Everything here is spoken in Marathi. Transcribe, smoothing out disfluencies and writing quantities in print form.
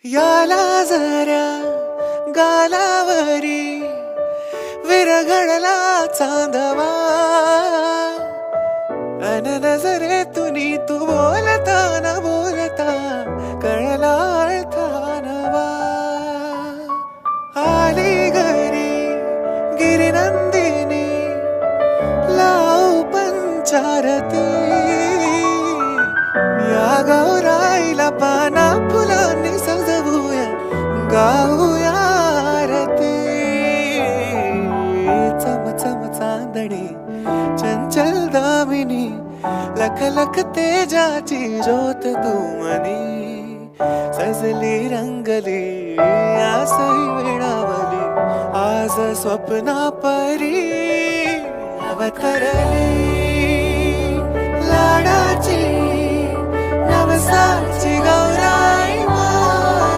याला जरा गालावरी विरघळला चांदवा, अन नजरेतून तू बोलता न बोलता कळला अर्था नवा. आली घरी गिरिनंदिनी लावू पंचारती, या गौराईला पाना फुलांनी सजवूया गाऊया आरती. चम चम चांदणी चंचल दामिनी लख लख तेजाची ज्योत तू मनी, सजली रंगली आसई वेळावली आज स्वप्ना परी अवतरली. लाडाची नवसाची